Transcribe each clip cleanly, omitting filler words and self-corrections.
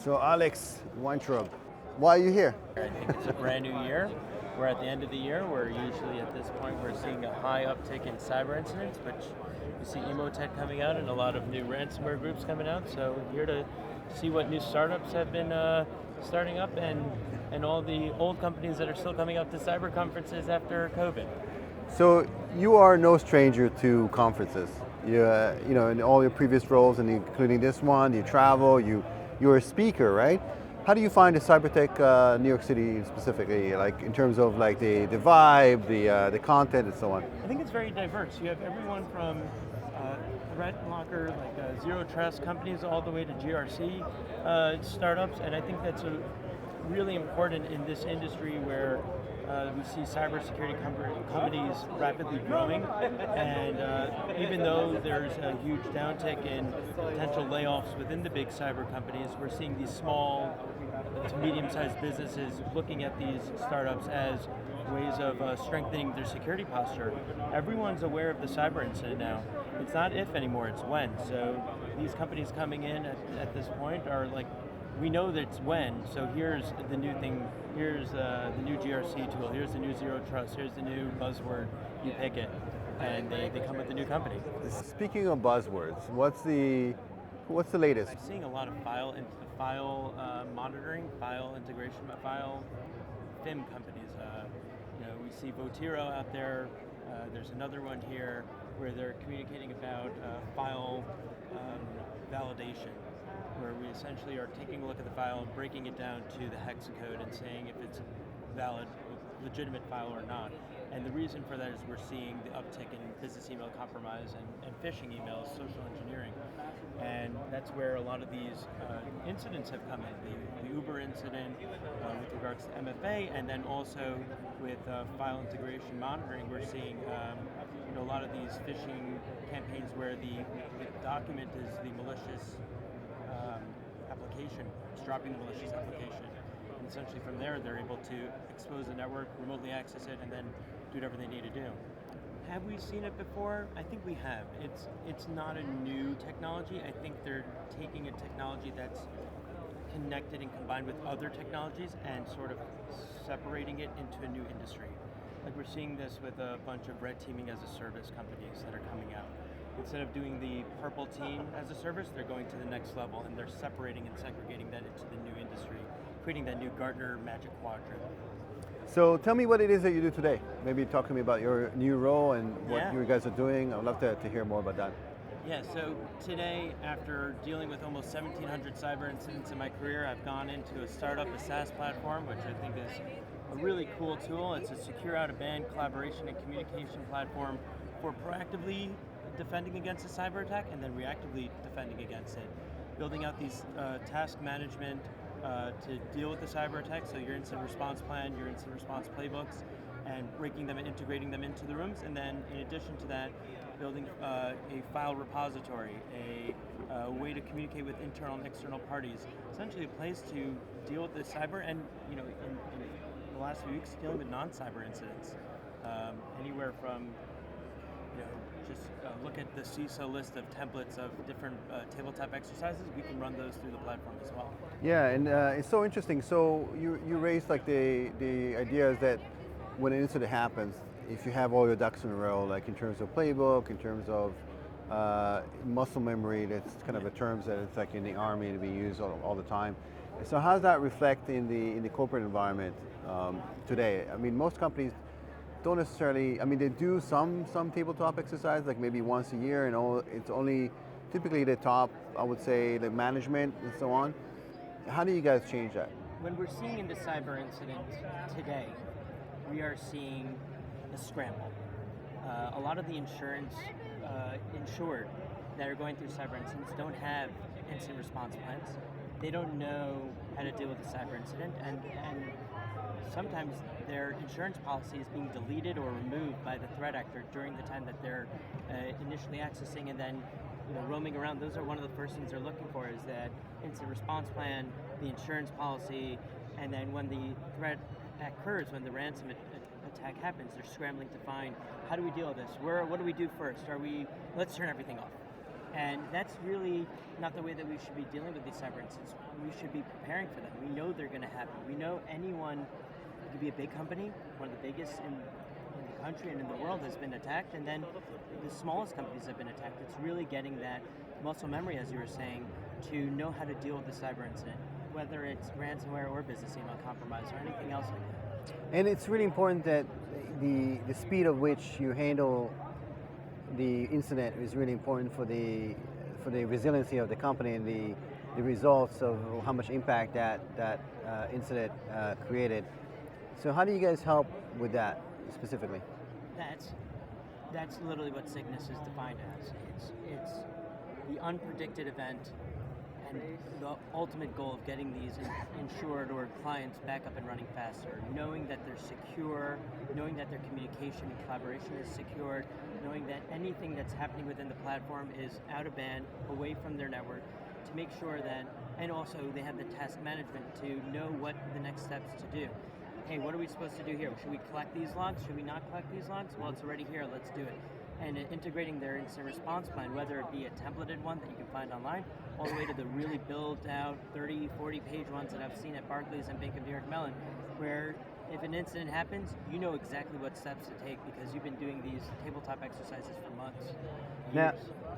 So Alex Waintraub, why are you here? I think it's a brand new year. We're at the end of the year. We're usually at this point we're seeing a high uptick in cyber incidents, which we see Emotech coming out and a lot of new ransomware groups coming out. So we're here to see what new startups have been starting up and all the old companies that are still coming out to cyber conferences after COVID. So you are no stranger to conferences. In all your previous roles, and including this one, you travel. You're a speaker, right? How do you find the Cybertech New York City specifically, like in terms of like the vibe, the content, and so on? I think it's very diverse. You have everyone from threat locker, like zero trust companies, all the way to GRC startups, and I think that's really important in this industry where we see cybersecurity companies rapidly growing, and even though there's a huge downtick in potential layoffs within the big cyber companies, we're seeing these small to medium-sized businesses looking at these startups as ways of strengthening their security posture. Everyone's aware of the cyber incident now. It's not if anymore, it's when. So these companies coming in at this point are like, we know that it's when, so here's the new thing, here's the new GRC tool, here's the new zero trust, here's the new buzzword, you pick it, and they come with a new company. Speaking of buzzwords, what's the latest? I'm seeing a lot of file monitoring, file integration, file FIM companies. We see Votiro out there, there's another one here where they're communicating about file validation, where we essentially are taking a look at the file and breaking it down to the hexacode and saying if it's valid, legitimate file or not. And the reason for that is we're seeing the uptick in business email compromise and phishing emails, social engineering. And that's where a lot of these incidents have come in. The Uber incident with regards to MFA, and then also with file integration monitoring, we're seeing a lot of these phishing campaigns where the document is the malicious application, it's dropping the malicious application. And essentially from there, they're able to expose the network, remotely access it, and then do whatever they need to do. Have we seen it before? I think we have. It's not a new technology. I think they're taking a technology that's connected and combined with other technologies and sort of separating it into a new industry. Like we're seeing this with a bunch of red teaming as a service companies that are coming out. Instead of doing the purple team as a service, they're going to the next level and they're separating and segregating that into the new industry, creating that new Gartner Magic Quadrant. So tell me what it is that you do today. Maybe talk to me about your new role and what you guys are doing. I would love to hear more about that. Yeah, so today, after dealing with almost 1,700 cyber incidents in my career, I've gone into a startup, a SaaS platform, which I think is a really cool tool. It's a secure out-of-band collaboration and communication platform for proactively defending against a cyber attack and then reactively defending against it. Building out these task management to deal with the cyber attack, so your incident response plan, your incident response playbooks, and breaking them and integrating them into the rooms, and then in addition to that, building a file repository, a way to communicate with internal and external parties, essentially a place to deal with the cyber and, in the last few weeks, dealing with non-cyber incidents. Anywhere from just look at the CISO list of templates of different tabletop exercises. We can run those through the platform as well. Yeah, and it's so interesting. So you raised like the idea is that when an incident happens, if you have all your ducks in a row, like in terms of playbook, in terms of muscle memory, that's kind of a term that it's like in the army to be used all the time. So how does that reflect in the corporate environment today? I mean, most companies don't necessarily, they do some tabletop exercise, like maybe once a year, and it's only typically the top, I would say, the management and so on. How do you guys change that? When we're seeing into cyber incidents today, we are seeing a scramble. A lot of the insured that are going through cyber incidents don't have incident response plans. They don't know how to deal with a cyber incident, and sometimes their insurance policy is being deleted or removed by the threat actor during the time that they're initially accessing and then roaming around. Those are one of the first things they're looking for, is that incident response plan, the insurance policy, and then when the threat occurs, when the ransom attack happens, they're scrambling to find, how do we deal with this? What do we do first? Let's turn everything off. And that's really not the way that we should be dealing with these cyber incidents. We should be preparing for them. We know they're going to happen. We know anyone, it could be a big company, one of the biggest in the country and in the world has been attacked, and then the smallest companies have been attacked. It's really getting that muscle memory, as you were saying, to know how to deal with the cyber incident, whether it's ransomware or business email compromise or anything else like that. And it's really important that the speed of which you handle the incident is really important for the resiliency of the company and the results of how much impact that incident created. So how do you guys help with that specifically? That's literally what sickness is defined as. It's the unpredicted event and the ultimate goal of getting these insured or clients back up and running faster, knowing that they're secure, knowing that their communication and collaboration is secured, knowing that anything that's happening within the platform is out of band, away from their network, to make sure that, and also they have the task management to know what the next steps to do. Hey, what are we supposed to do here? Should we collect these logs? Should we not collect these logs? Well, it's already here, let's do it. And integrating their incident response plan, whether it be a templated one that you can find online, all the way to the really built out 30, 40 page ones that I've seen at Barclays and Bank of New York Mellon, where if an incident happens, you know exactly what steps to take because you've been doing these tabletop exercises for months.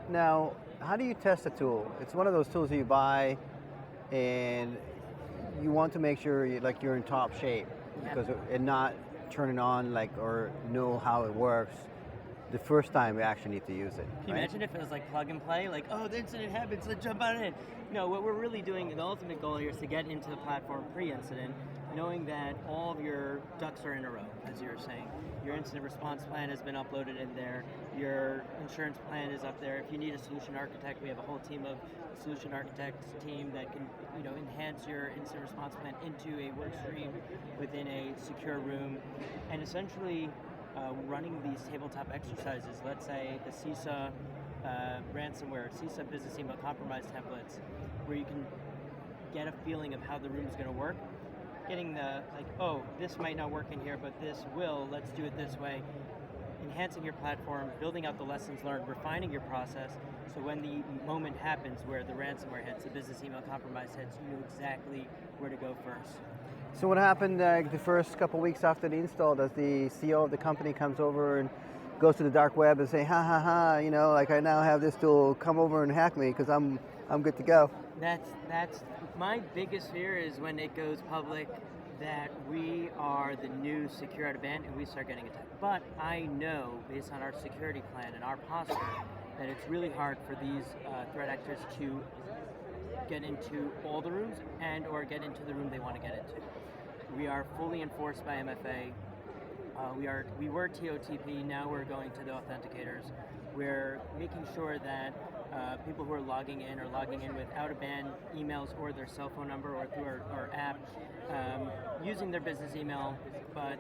Now, how do you test a tool? It's one of those tools that you buy and you want to make sure you're in top shape because and not turn it on or know how it works the first time we actually need to use it. Can you imagine if it was like plug and play? Like, oh, the incident happens, let's jump on it. No, what we're really doing, the ultimate goal here is to get into the platform pre-incident, knowing that all of your ducks are in a row, as you were saying. Your incident response plan has been uploaded in there. Your insurance plan is up there. If you need a solution architect, we have a whole team of solution architects team that can, enhance your incident response plan into a work stream within a secure room, and essentially running these tabletop exercises. Let's say the CISA ransomware, CISA business email compromise templates, where you can get a feeling of how the room is going to work. Getting this might not work in here, but this will, let's do it this way. Enhancing your platform, building out the lessons learned, refining your process, so when the moment happens where the ransomware hits, the business email compromise hits, you know exactly where to go first. So what happened the first couple weeks after the install? Does the CEO of the company comes over and goes to the dark web and say, ha ha ha, I now have this tool, come over and hack me because I'm good to go? That's my biggest fear is when it goes public that we are the new secure out of band and we start getting attacked. But I know, based on our security plan and our posture, that it's really hard for these threat actors to get into all the rooms and or get into the room they want to get into. We are fully enforced by MFA. We were TOTP, now we're going to the authenticators. We're making sure that people who are logging in are logging in with out-of-band emails or their cell phone number or through our app, using their business email, but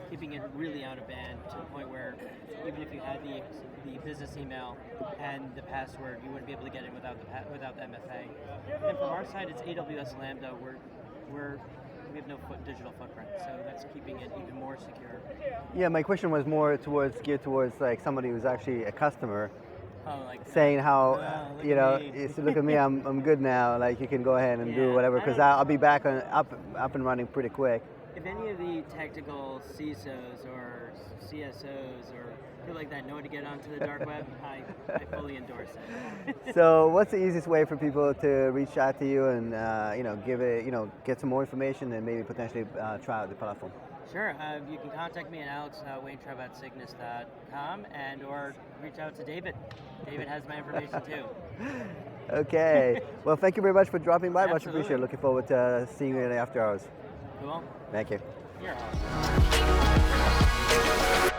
keeping it really out-of-band to the point where even if you had the business email and the password, you wouldn't be able to get in without the MFA. And then from our side, it's AWS Lambda. We have no digital footprint, so that's keeping it even more secure. Yeah, my question was more geared towards somebody who's actually a customer. Oh, saying how look at me, I'm good now. You can go ahead and do whatever because I'll be back up and running pretty quick. If any of the technical CISOs or CSOs or people like that know how to get onto the dark web, I fully endorse it. So, what's the easiest way for people to reach out to you and get some more information and maybe potentially try out the platform? Sure. You can contact me at Alex Waintraub at cygnus.com and or reach out to David. David has my information too. Okay. Well, thank you very much for dropping by. Absolutely. Much appreciated. Looking forward to seeing you in the after hours. Cool. Thank you. You're awesome.